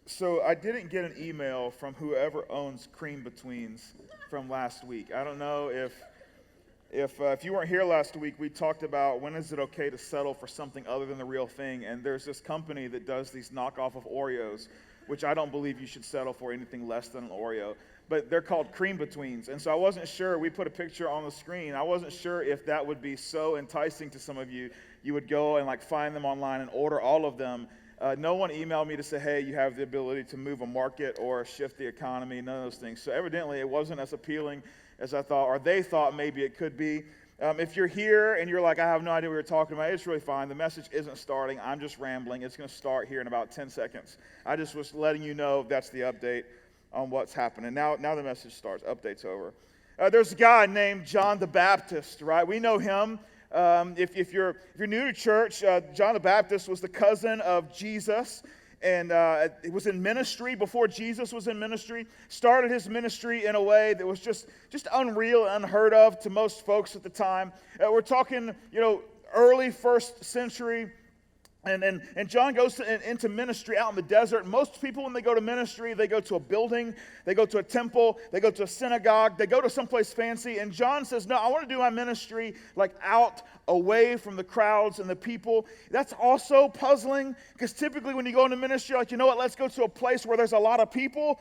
So I didn't get an email from whoever owns Cream Betweens from last week. I don't know if you weren't here last week, we talked about when is it okay to settle for something other than the real thing. And there's this company that does these knockoff of Oreos, which I don't believe you should settle for anything less than an Oreo. But they're called Cream Betweens. And so I wasn't sure, we put a picture on the screen. I wasn't sure if that would be so enticing to some of you. You would go and find them online and order all of them. No one emailed me to say, hey, you have the ability to move a market or shift the economy, none of those things. So evidently it wasn't as appealing as I thought, or they thought maybe it could be. If you're here and you're like, I have no idea what you're talking about, it's really fine. The message isn't starting. I'm just rambling. It's going to start here in about 10 seconds. I just was letting you know that's the update on what's happening. Now the message starts. Update's over. There's a guy named John the Baptist, right? We know him. If you're new to church, John the Baptist was the cousin of Jesus, and he was in ministry before Jesus was in ministry. Started his ministry in a way that was just unreal, unheard of to most folks at the time. We're talking, early first century. And John goes into ministry out in the desert. Most people, when they go to ministry, they go to a building, they go to a temple, they go to a synagogue, they go to someplace fancy. And John says, no, I want to do my ministry out away from the crowds and the people. That's also puzzling, because typically when you go into ministry, let's go to a place where there's a lot of people,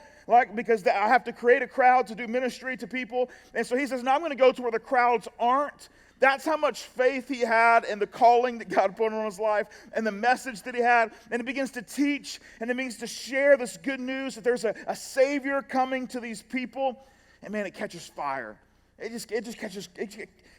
because I have to create a crowd to do ministry to people. And so he says, no, I'm going to go to where the crowds aren't. That's how much faith he had in the calling that God put on his life and the message that he had. And he begins to teach, and it begins to share this good news that there's a Savior coming to these people. And man, it catches fire. It just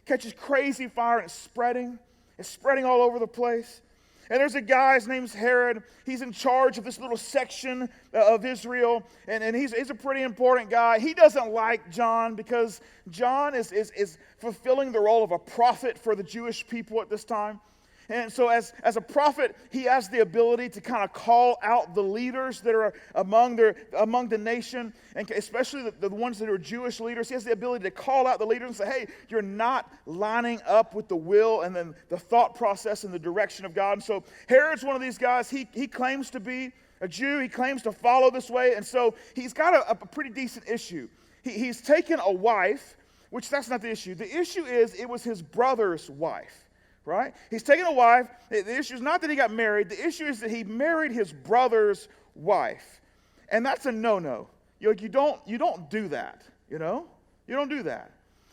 catches crazy fire, and it's spreading. It's spreading all over the place. And there's a guy, his name's Herod. He's in charge of this little section of Israel, and he's a pretty important guy. He doesn't like John because John is fulfilling the role of a prophet for the Jewish people at this time. And so as a prophet, he has the ability to kind of call out the leaders that are among the nation, and especially the ones that are Jewish leaders. He has the ability to call out the leaders and say, hey, you're not lining up with the will and then the thought process and the direction of God. And so Herod's one of these guys. He claims to be a Jew. He claims to follow this way. And so he's got a pretty decent issue. He's taken a wife, which that's not the issue. The issue is it was his brother's wife. Right? He's taken a wife. The issue is not that he got married. The issue is that he married his brother's wife. And that's a no-no. You don't do that. You don't do that.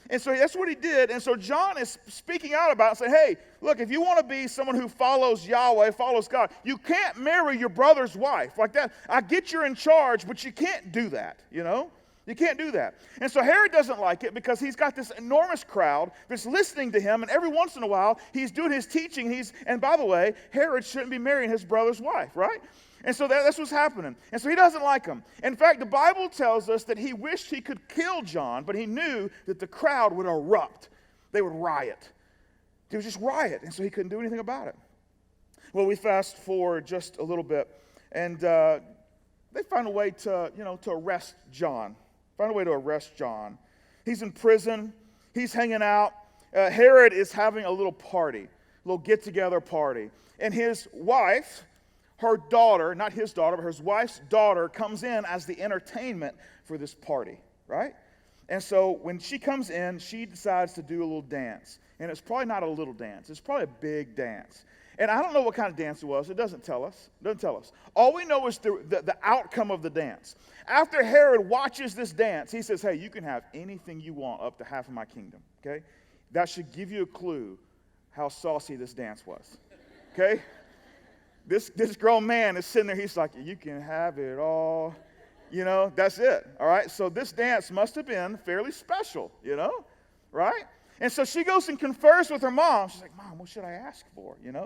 And so that's what he did. And so John is speaking out about it, saying, hey, look, if you want to be someone who follows Yahweh, follows God, you can't marry your brother's wife like that. I get you're in charge, but you can't do that, You can't do that. And so Herod doesn't like it because he's got this enormous crowd that's listening to him, and every once in a while he's doing his teaching. And by the way, Herod shouldn't be marrying his brother's wife, right? And so that's what's happening. And so he doesn't like him. In fact, the Bible tells us that he wished he could kill John, but he knew that the crowd would erupt. They would riot. They would just riot, and so he couldn't do anything about it. Well, we fast forward just a little bit, and they find a way to arrest John. Find a way to arrest John. He's in prison. He's hanging out. Herod is having a little party, a little get-together party. And his wife, her daughter, not his daughter, but his wife's daughter, comes in as the entertainment for this party, right? And so when she comes in, she decides to do a little dance. And it's probably not a little dance. It's probably a big dance. And I don't know what kind of dance it was. It doesn't tell us. All we know is the outcome of the dance. After Herod watches this dance, he says, hey, you can have anything you want up to half of my kingdom, okay? That should give you a clue how saucy this dance was, okay? This grown man is sitting there. He's like, you can have it all. That's it, all right? So this dance must have been fairly special, right? And so she goes and confers with her mom. She's like, Mom, what should I ask for, Now,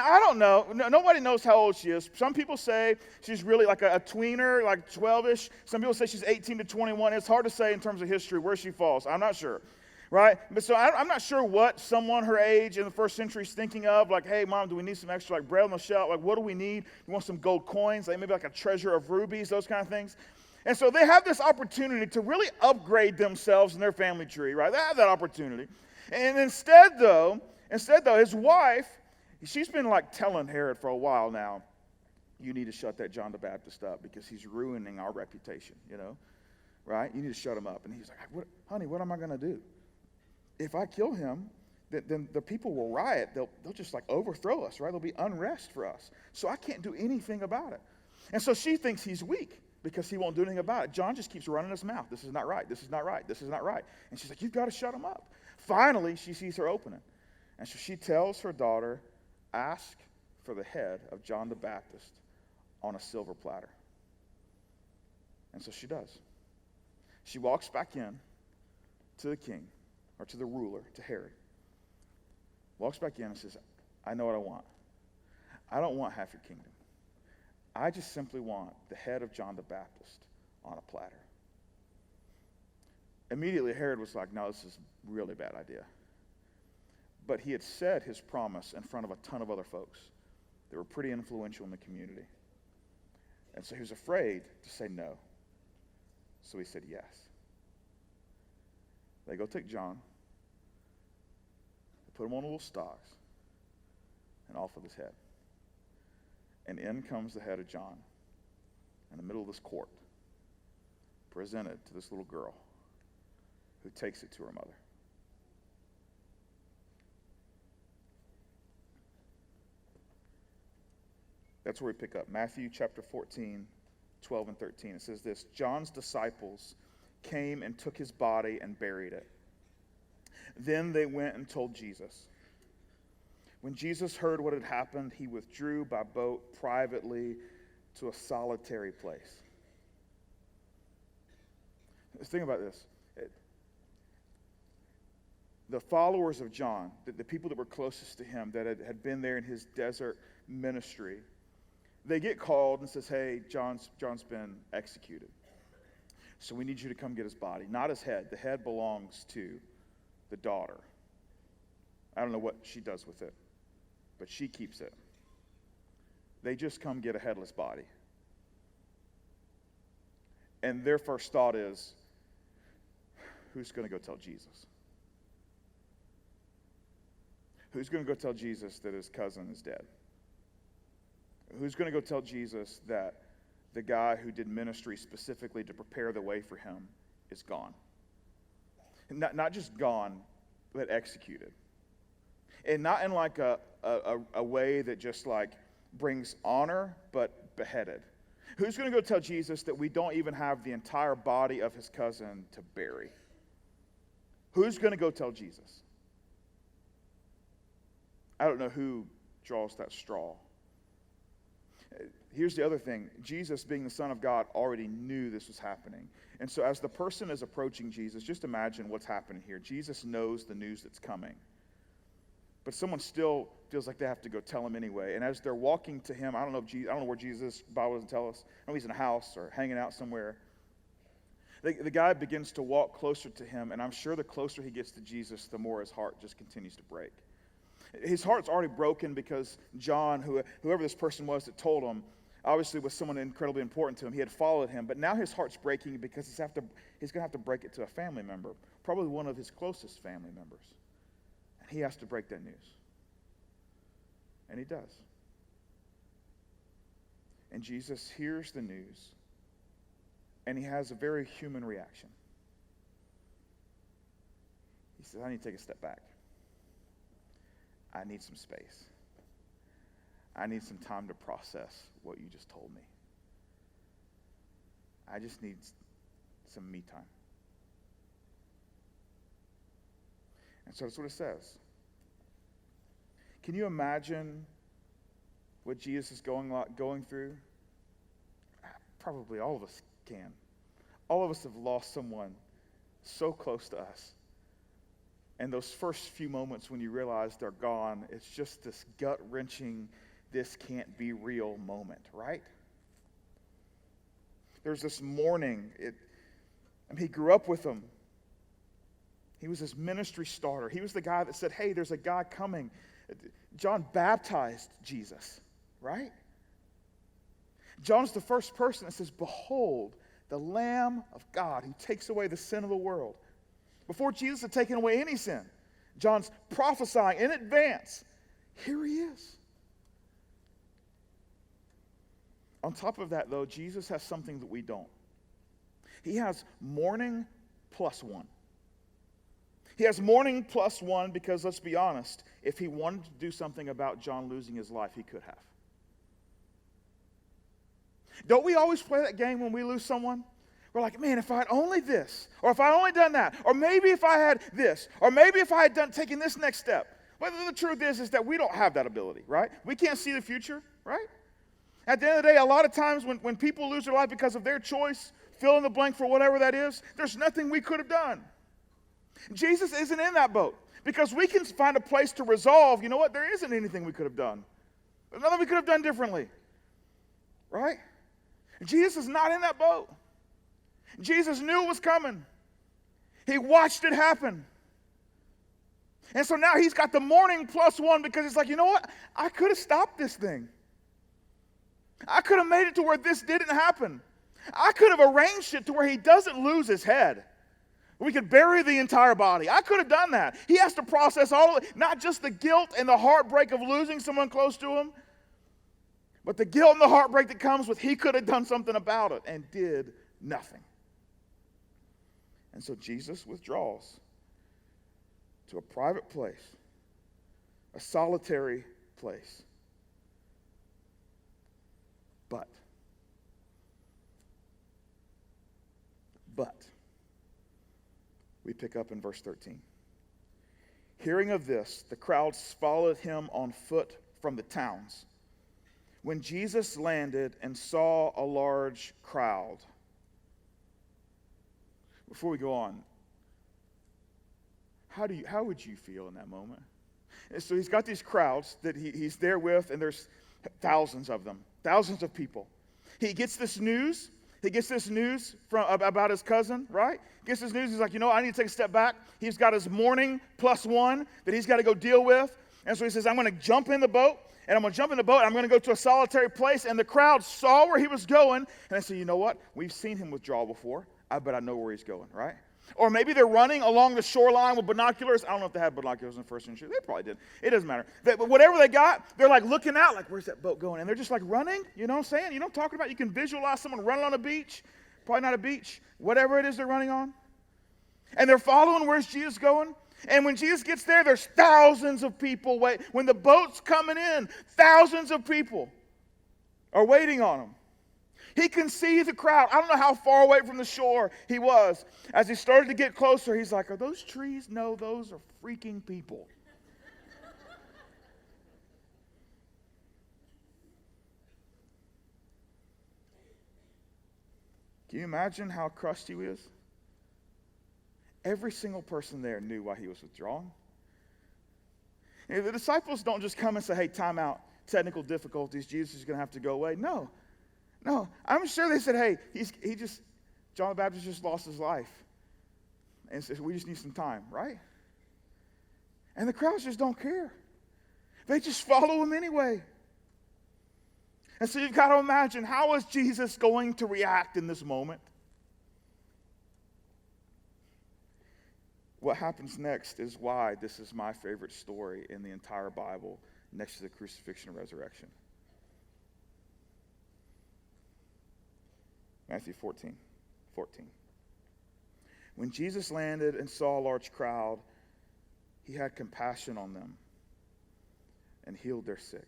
I don't know. Nobody knows how old she is. Some people say she's really like a tweener, like 12-ish. Some people say she's 18 to 21. It's hard to say in terms of history where she falls. I'm not sure, right? But so I'm not sure what someone her age in the first century is thinking of. Like, hey, Mom, do we need some extra bread on the shelf? Like, what do we need? You want some gold coins? Like maybe like a treasure of rubies, those kind of things. And so they have this opportunity to really upgrade themselves in their family tree, right? They have that opportunity. And instead though, his wife, she's been telling Herod for a while now, you need to shut that John the Baptist up because he's ruining our reputation, right? You need to shut him up. And he's like, honey, what am I going to do? If I kill him, then the people will riot. They'll just like overthrow us, right? There'll be unrest for us. So I can't do anything about it. And so she thinks he's weak because he won't do anything about it. John just keeps running his mouth. This is not right. This is not right. This is not right. And she's like, you've got to shut him up. Finally, she sees her opening. And so she tells her daughter, ask for the head of John the Baptist on a silver platter. And so she does. She walks back in to the king, or to the ruler, to Herod. Walks back in and says, I know what I want. I don't want half your kingdom. I just simply want the head of John the Baptist on a platter. Immediately, Herod was like, no, this is a really bad idea. But he had said his promise in front of a ton of other folks that were pretty influential in the community. And so he was afraid to say no. So he said yes. They go take John, they put him on little stocks, and off with his head. And in comes the head of John in the middle of this court, presented to this little girl who takes it to her mother. That's where we pick up. Matthew chapter 14, 12 and 13. It says this, John's disciples came and took his body and buried it. Then they went and told Jesus. When Jesus heard what had happened, he withdrew by boat privately to a solitary place. Think about this. The followers of John, the people that were closest to him, that had been there in his desert ministry, they get called and says, hey, John's been executed. So we need you to come get his body. Not his head. The head belongs to the daughter. I don't know what she does with it, but she keeps it. They just come get a headless body. And their first thought is, who's going to go tell Jesus? Who's going to go tell Jesus that his cousin is dead? Who's going to go tell Jesus that the guy who did ministry specifically to prepare the way for him is gone? Not just gone, but executed. And not in like a way that just like brings honor, but beheaded. Who's going to go tell Jesus that we don't even have the entire body of his cousin to bury? Who's going to go tell Jesus? I don't know who draws that straw. Here's the other thing. Jesus, being the Son of God, already knew this was happening. And so as the person is approaching Jesus, just imagine what's happening here. Jesus knows the news that's coming. But someone still feels like they have to go tell him anyway. And as they're walking to him, I don't know where Jesus is. The Bible doesn't tell us. I know he's in a house or hanging out somewhere. The guy begins to walk closer to him, and I'm sure the closer he gets to Jesus, the more his heart just continues to break. His heart's already broken because John, whoever this person was that told him, obviously was someone incredibly important to him. He had followed him, but now his heart's breaking because he's going to have to break it to a family member, probably one of his closest family members. And he has to break that news. And he does. And Jesus hears the news, and he has a very human reaction. He says, I need to take a step back. I need some space. I need some time to process what you just told me. I just need some me time. And so that's what it says. Can you imagine what Jesus is going through? Probably all of us can. All of us have lost someone so close to us. And those first few moments when you realize they're gone, it's just this gut-wrenching, this can't be real moment, right? There's this mourning. He grew up with him. He was his ministry starter. He was the guy that said, hey, there's a guy coming. John baptized Jesus, right? John's the first person that says, behold, the Lamb of God who takes away the sin of the world. Before Jesus had taken away any sin, John's prophesying in advance, here he is. On top of that, though, Jesus has something that we don't. He has mourning plus one. He has mourning plus one because, let's be honest, if he wanted to do something about John losing his life, he could have. Don't we always play that game when we lose someone? We're like, man, if I had only this, or if I had only done that, or maybe if I had this, or maybe if I had taken this next step. But the truth is that we don't have that ability, right? We can't see the future, right? At the end of the day, a lot of times when people lose their life because of their choice, fill in the blank for whatever that is, there's nothing we could have done. Jesus isn't in that boat because we can find a place to resolve, you know what, there isn't anything we could have done. There's nothing we could have done differently, right? Jesus is not in that boat. Jesus knew it was coming. He watched it happen. And so now he's got the mourning plus one because it's like, you know what? I could have stopped this thing. I could have made it to where this didn't happen. I could have arranged it to where he doesn't lose his head. We could bury the entire body. I could have done that. He has to process all of it, not just the guilt and the heartbreak of losing someone close to him, but the guilt and the heartbreak that comes with he could have done something about it and did nothing. And so Jesus withdraws to a private place, a solitary place. But we pick up in verse 13. Hearing of this, the crowds followed him on foot from the towns. When Jesus landed and saw a large crowd. Before we go on, how would you feel in that moment? And so he's got these crowds that he's there with, and there's thousands of them, thousands of people. He gets this news. He gets this news about his cousin, right? He gets this news. He's like, you know, I need to take a step back. He's got his mourning plus one that he's got to go deal with. And so he says, I'm going to jump in the boat. And I'm going to jump in the boat. And I'm going to go to a solitary place. And the crowd saw where he was going. And they said, you know what? We've seen him withdraw before. I bet I know where he's going, right? Or maybe they're running along the shoreline with binoculars. I don't know if they had binoculars in the first century. They probably did. It doesn't matter. But whatever they got, they're like looking out, like, where's that boat going? And they're just like running. You know what I'm saying? You know what I'm talking about? You can visualize someone running on a beach. Probably not a beach. Whatever it is they're running on. And they're following where's Jesus going. And when Jesus gets there, there's thousands of people waiting. When the boat's coming in, thousands of people are waiting on him. He can see the crowd. I don't know how far away from the shore he was. As he started to get closer, he's like, are those trees? No, those are freaking people. Can you imagine how crushed he is? Every single person there knew why he was withdrawing. And the disciples don't just come and say, hey, time out, technical difficulties, Jesus is going to have to go away. No, I'm sure they said, hey, John the Baptist just lost his life. And says, we just need some time, right? And the crowds just don't care. They just follow him anyway. And so you've got to imagine, how is Jesus going to react in this moment? What happens next is why this is my favorite story in the entire Bible, next to the crucifixion and resurrection. Matthew 14. When Jesus landed and saw a large crowd, he had compassion on them and healed their sick.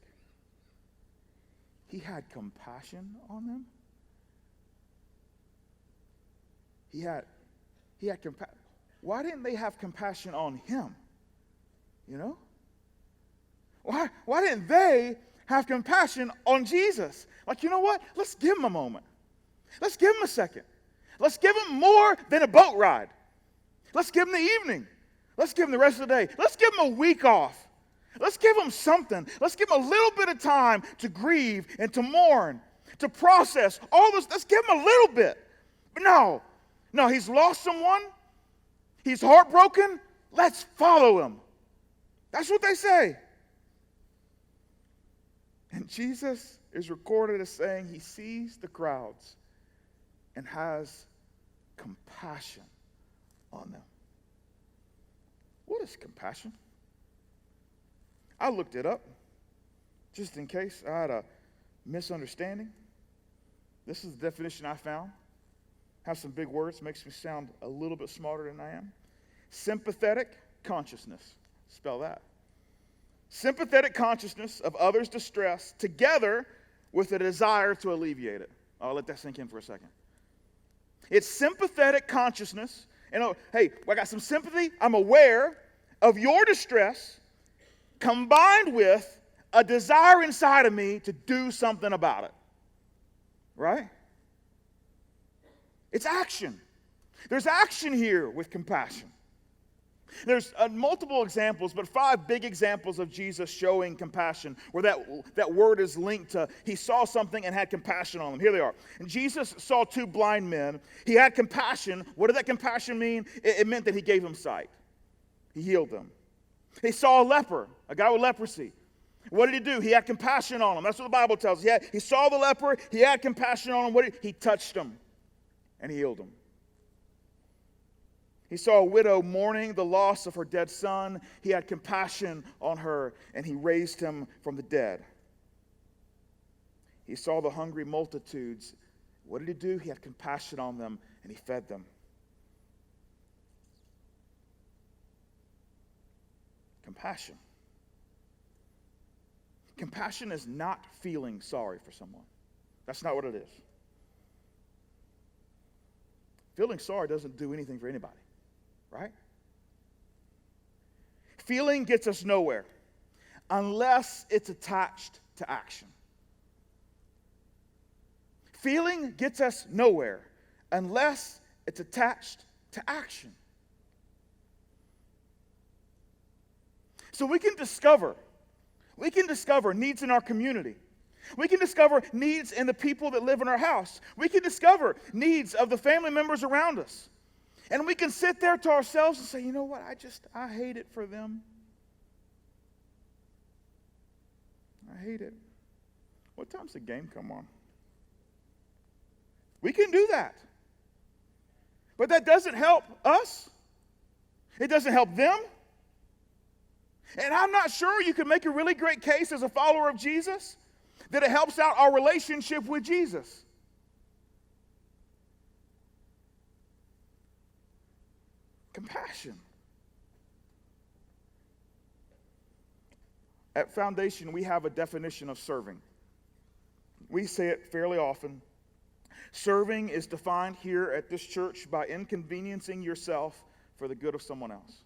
He had compassion on them? He had compassion. Why didn't they have compassion on him? You know? Why didn't they have compassion on Jesus? Like, you know what? Let's give him a moment. Let's give him a second. Let's give him more than a boat ride. Let's give him the evening. Let's give him the rest of the day. Let's give him a week off. Let's give him something. Let's give him a little bit of time to grieve and to mourn, to process all this. Let's give him a little bit. But no, he's lost someone. He's heartbroken. Let's follow him. That's what they say. And Jesus is recorded as saying he sees the crowds and has compassion on them. What is compassion? I looked it up just in case I had a misunderstanding. This is the definition I found. Has some big words, makes me sound a little bit smarter than I am. Sympathetic consciousness. Spell that. Sympathetic consciousness of others' distress together with a desire to alleviate it. I'll let that sink in for a second. It's sympathetic consciousness. And hey, I got some sympathy. I'm aware of your distress combined with a desire inside of me to do something about it. Right? It's action. There's action here with compassion. There's multiple examples, but 5 big examples of Jesus showing compassion, where that word is linked to he saw something and had compassion on them. Here they are. And Jesus saw 2 blind men. He had compassion. What did that compassion mean? It meant that he gave them sight. He healed them. He saw a leper, a guy with leprosy. What did he do? He had compassion on him. That's what the Bible tells us. He saw the leper. He had compassion on him. He touched him and healed him. He saw a widow mourning the loss of her dead son. He had compassion on her, and he raised him from the dead. He saw the hungry multitudes. What did he do? He had compassion on them, and he fed them. Compassion. Compassion is not feeling sorry for someone. That's not what it is. Feeling sorry doesn't do anything for anybody. Right? Feeling gets us nowhere unless it's attached to action. Feeling gets us nowhere unless it's attached to action. So we can discover needs in our community. We can discover needs in the people that live in our house. We can discover needs of the family members around us. And we can sit there to ourselves and say, you know what, I hate it for them. I hate it. What time's the game come on? We can do that. But that doesn't help us. It doesn't help them. And I'm not sure you can make a really great case as a follower of Jesus that it helps out our relationship with Jesus. Compassion. At Foundation, we have a definition of serving. We say it fairly often. Serving is defined here at this church by inconveniencing yourself for the good of someone else.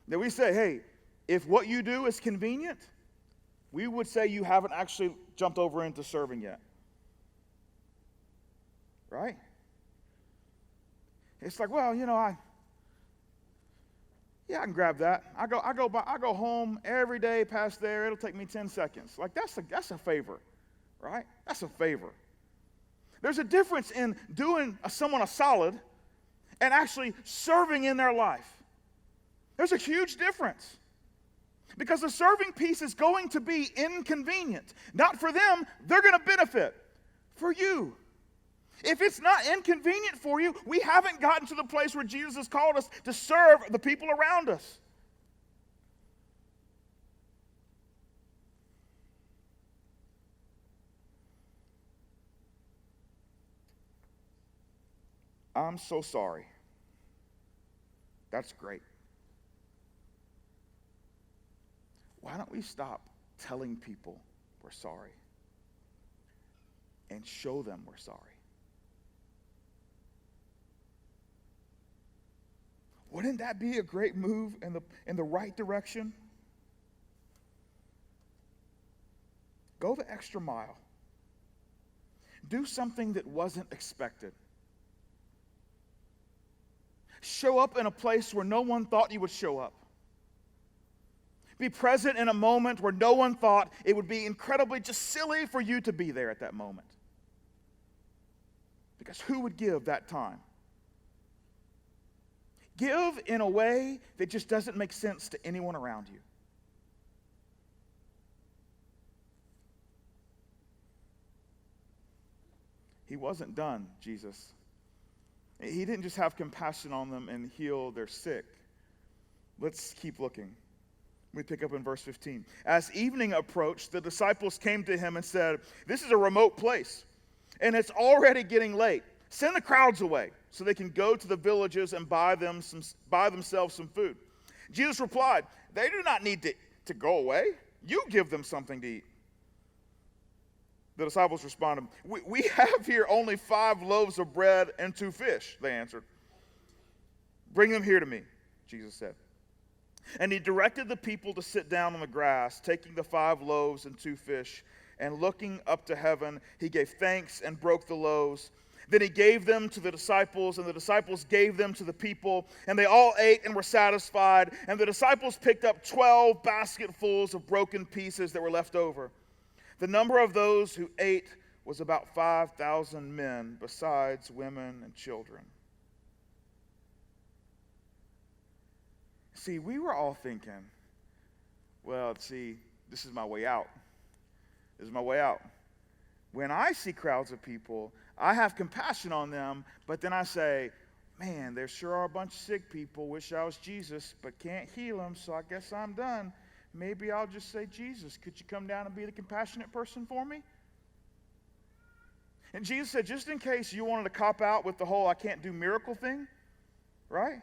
Then we say, hey, if what you do is convenient, we would say you haven't actually jumped over into serving yet. Right? It's like, well, I can grab that. I go home every day past there. It'll take me 10 seconds. Like that's a favor, right? That's a favor. There's a difference in doing someone a solid and actually serving in their life. There's a huge difference. Because the serving piece is going to be inconvenient. Not for them, they're going to benefit. For you. If it's not inconvenient for you, we haven't gotten to the place where Jesus has called us to serve the people around us. I'm so sorry. That's great. Why don't we stop telling people we're sorry and show them we're sorry? Wouldn't that be a great move in the right direction? Go the extra mile. Do something that wasn't expected. Show up in a place where no one thought you would show up. Be present in a moment where no one thought it would be incredibly just silly for you to be there at that moment. Because who would give that time? Give in a way that just doesn't make sense to anyone around you. He wasn't done, Jesus. He didn't just have compassion on them and heal their sick. Let's keep looking. We pick up in verse 15. As evening approached, the disciples came to him and said, "This is a remote place, and it's already getting late. Send the crowds away so they can go to the villages and buy themselves some food." Jesus replied, "They do not need to go away. You give them something to eat." The disciples responded, we have here only 5 loaves of bread and 2 fish, they answered. "Bring them here to me," Jesus said. And he directed the people to sit down on the grass, taking the 5 loaves and 2 fish, and looking up to heaven, he gave thanks and broke the loaves. Then he gave them to the disciples, and the disciples gave them to the people, and they all ate and were satisfied. And the disciples picked up 12 basketfuls of broken pieces that were left over. The number of those who ate was about 5,000 men, besides women and children. See, we were all thinking, well, this is my way out. This is my way out. When I see crowds of people, I have compassion on them, but then I say, man, there sure are a bunch of sick people. Wish I was Jesus, but can't heal them, so I guess I'm done. Maybe I'll just say, "Jesus, could you come down and be the compassionate person for me?" And Jesus said, just in case you wanted to cop out with the whole "I can't do miracle" thing, right?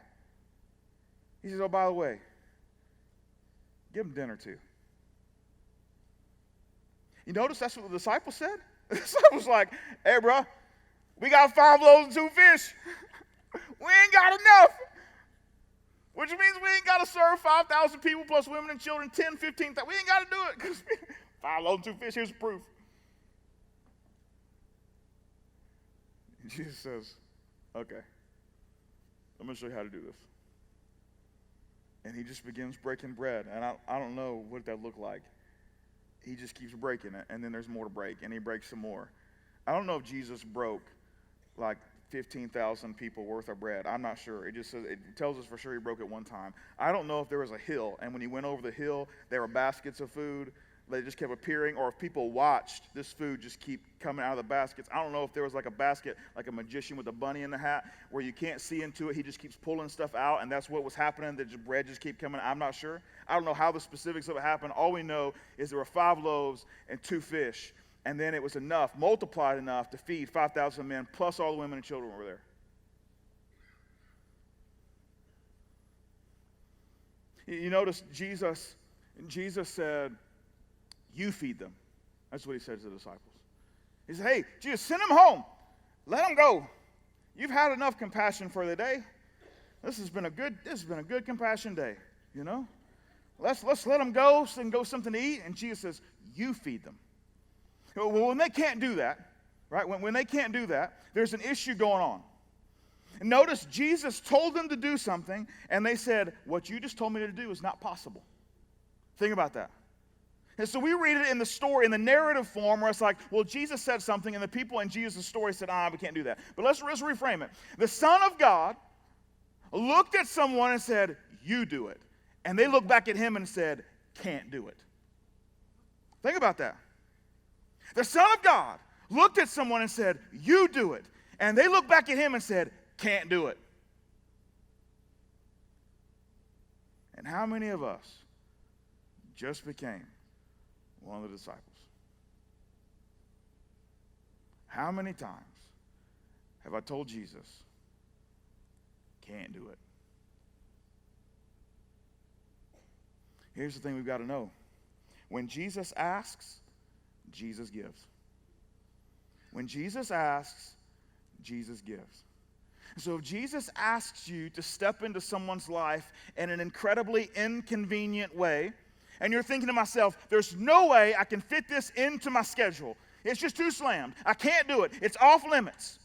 He says, "Oh, by the way, give them dinner too." You notice that's what the disciples said? The disciples like, "Hey, bro, we got 5 loaves and 2 fish. We ain't got enough." Which means we ain't got to serve 5,000 people plus women and children, 10, 15. We ain't got to do it because 5 loaves and 2 fish, here's proof. And Jesus says, "Okay, I'm going to show you how to do this." And he just begins breaking bread. And I don't know what that looked like. He just keeps breaking it, and then there's more to break, and he breaks some more. I don't know if Jesus broke like 15,000 people worth of bread. I'm not sure. It just says, it tells us for sure he broke it one time. I don't know if there was a hill, and when he went over the hill, there were baskets of food. They just kept appearing, or if people watched this food just keep coming out of the baskets. I don't know if there was like a basket, like a magician with a bunny in the hat, where you can't see into it. He just keeps pulling stuff out, and that's what was happening. The bread just keep coming. I'm not sure. I don't know how the specifics of it happened. All we know is there were 5 loaves and 2 fish, and then it was enough, multiplied enough to feed 5,000 men, plus all the women and children were there. You notice Jesus said, "You feed them." That's what he said to the disciples. He said, "Hey, Jesus, send them home. Let them go. You've had enough compassion for the day. This has been a good compassion day, you know? Let's let them go so they can go something to eat." And Jesus says, "You feed them." Well, when they can't do that, right? When they can't do that, there's an issue going on. And notice Jesus told them to do something, and they said, "What you just told me to do is not possible." Think about that. And so we read it in the story, in the narrative form, where it's like, well, Jesus said something, and the people in Jesus' story said, we can't do that. But let's reframe it. The Son of God looked at someone and said, "You do it." And they looked back at him and said, "Can't do it." Think about that. The Son of God looked at someone and said, "You do it." And they looked back at him and said, "Can't do it." And how many of us just became one of the disciples? How many times have I told Jesus, "Can't do it"? Here's the thing we've got to know. When Jesus asks, Jesus gives. When Jesus asks, Jesus gives. So if Jesus asks you to step into someone's life in an incredibly inconvenient way, and you're thinking to myself, there's no way I can fit this into my schedule. It's just too slammed. I can't do it. It's off limits.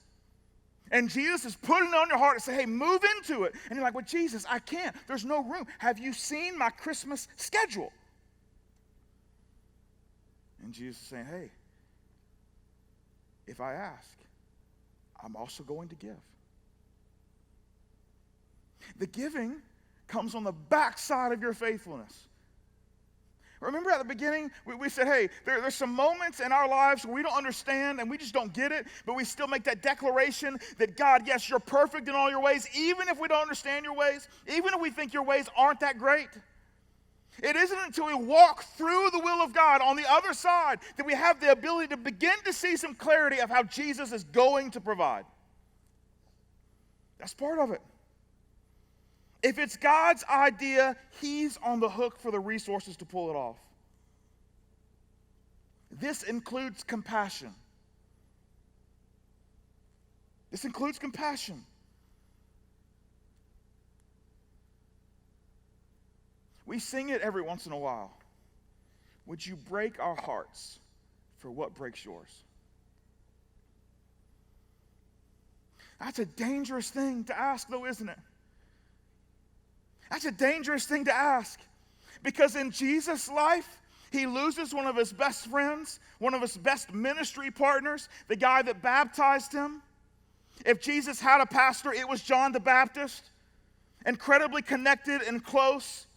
And Jesus is putting it on your heart to say, hey, move into it. And you're like, well, Jesus, I can't. There's no room. Have you seen my Christmas schedule? And Jesus is saying, hey, if I ask, I'm also going to give. The giving comes on the backside of your faithfulness. Remember at the beginning, we said, hey, there's some moments in our lives where we don't understand and we just don't get it, but we still make that declaration that God, yes, you're perfect in all your ways, even if we don't understand your ways, even if we think your ways aren't that great. It isn't until we walk through the will of God on the other side that we have the ability to begin to see some clarity of how Jesus is going to provide. That's part of it. If it's God's idea, He's on the hook for the resources to pull it off. This includes compassion. This includes compassion. We sing it every once in a while. Would you break our hearts for what breaks yours? That's a dangerous thing to ask, though, isn't it? That's a dangerous thing to ask. Because in Jesus' life, He loses one of His best friends, one of His best ministry partners, the guy that baptized Him. If Jesus had a pastor, it was John the Baptist, incredibly connected and close.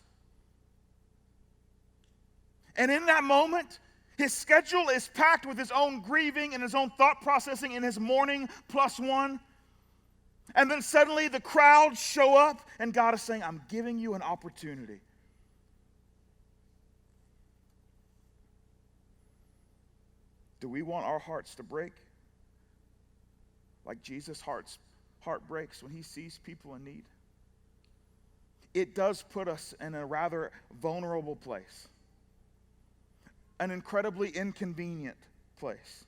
And in that moment, His schedule is packed with His own grieving and His own thought processing in His mourning +1. And then suddenly the crowds show up and God is saying, I'm giving you an opportunity. Do we want our hearts to break? Like Jesus' heart breaks when He sees people in need? It does put us in a rather vulnerable place. An incredibly inconvenient place.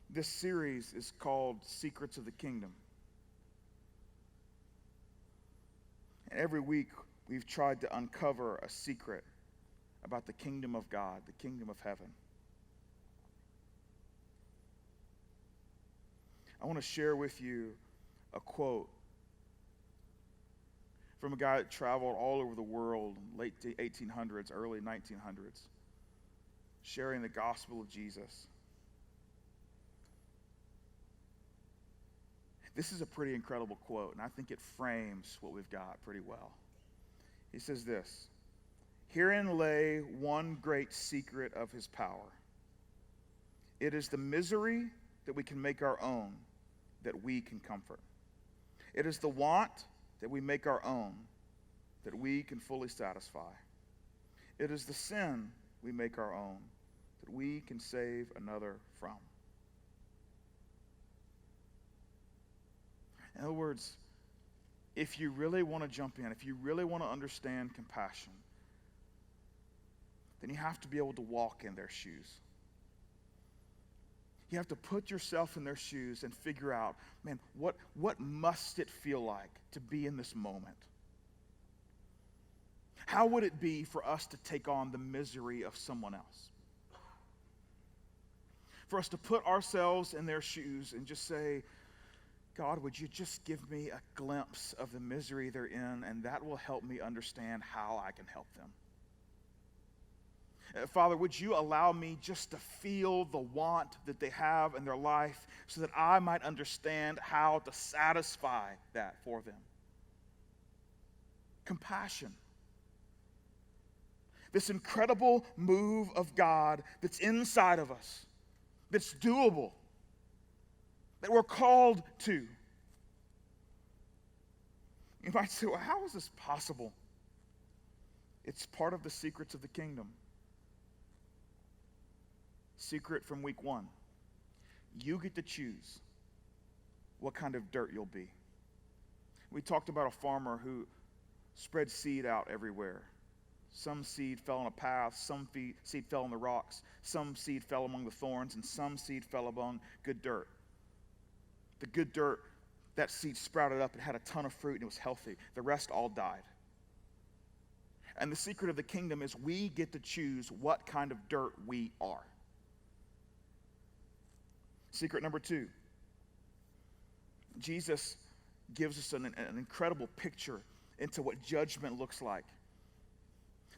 This series is called Secrets of the Kingdom. And every week we've tried to uncover a secret about the kingdom of God, the kingdom of heaven. I want to share with you a quote from a guy that traveled all over the world in late 1800s, early 1900s, sharing the gospel of Jesus. This is a pretty incredible quote, and I think it frames what we've got pretty well. He says this: "Herein lay one great secret of His power. It is the misery that we can make our own, that we can comfort. It is the want that we make our own, that we can fully satisfy. It is the sin we make our own, that we can save another from." In other words, if you really want to jump in, if you really want to understand compassion, then you have to be able to walk in their shoes. You have to put yourself in their shoes and figure out, man, what must it feel like to be in this moment? How would it be for us to take on the misery of someone else? For us to put ourselves in their shoes and just say, God, would you just give me a glimpse of the misery they're in, and that will help me understand how I can help them. Father, would you allow me just to feel the want that they have in their life so that I might understand how to satisfy that for them? Compassion. This incredible move of God that's inside of us, that's doable, that we're called to. You might say, well, how is this possible? It's part of the secrets of the kingdom. Secret from week 1. You get to choose what kind of dirt you'll be. We talked about a farmer who spread seed out everywhere. Some seed fell on a path, some seed fell on the rocks, some seed fell among the thorns, and some seed fell among good dirt. The good dirt, that seed sprouted up and had a ton of fruit and it was healthy. The rest all died. And the secret of the kingdom is we get to choose what kind of dirt we are. Secret number 2. Jesus gives us an incredible picture into what judgment looks like.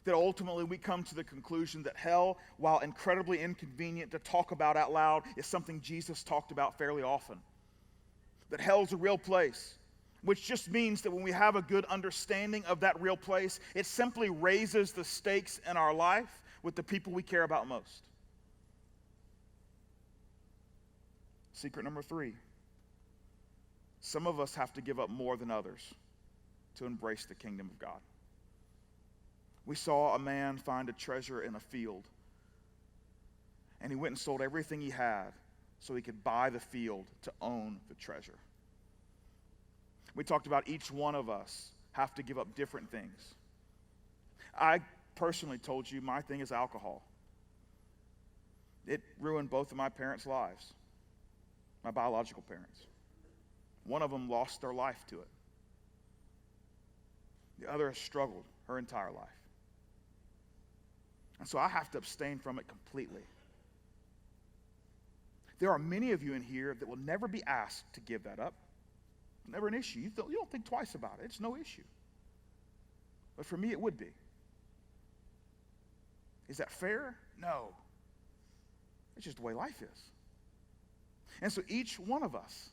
That ultimately we come to the conclusion that hell, while incredibly inconvenient to talk about out loud, is something Jesus talked about fairly often. That hell's a real place, which just means that when we have a good understanding of that real place, it simply raises the stakes in our life with the people we care about most. Secret number 3. Some of us have to give up more than others. to embrace the kingdom of God. We saw a man find a treasure in a field, and he went and sold everything he had so he could buy the field to own the treasure. We talked about each one of us have to give up different things. I personally told you my thing is alcohol. It ruined both of my parents' lives, my biological parents. One of them lost their life to it. The other has struggled her entire life. And so I have to abstain from it completely. There are many of you in here that will never be asked to give that up. Never an issue. You don't think twice about it. It's no issue. But for me, it would be. Is that fair? No. It's just the way life is. And so each one of us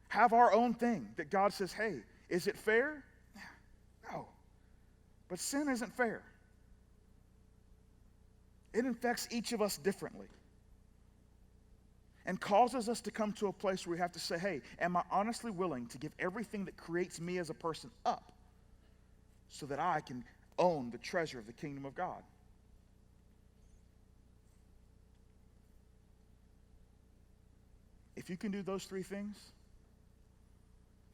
have our own thing that God says, hey, is it fair? No. But sin isn't fair. It infects each of us differently and causes us to come to a place where we have to say, hey, am I honestly willing to give everything that creates me as a person up so that I can own the treasure of the kingdom of God? If you can do those three things,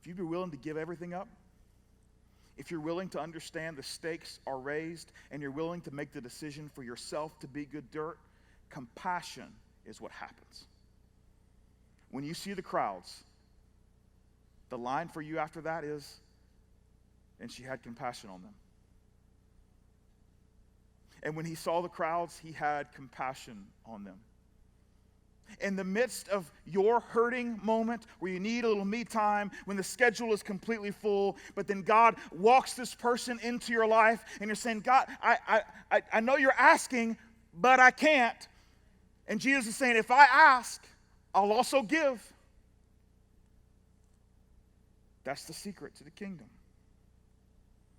if you'd be willing to give everything up, if you're willing to understand the stakes are raised and you're willing to make the decision for yourself to be good dirt, compassion is what happens. When you see the crowds, the line for you after that is, and she had compassion on them. And when he saw the crowds, he had compassion on them. In the midst of your hurting moment where you need a little me time, when the schedule is completely full, but then God walks this person into your life and you're saying, God, I know you're asking, but I can't. And Jesus is saying, if I ask, I'll also give. That's the secret to the kingdom.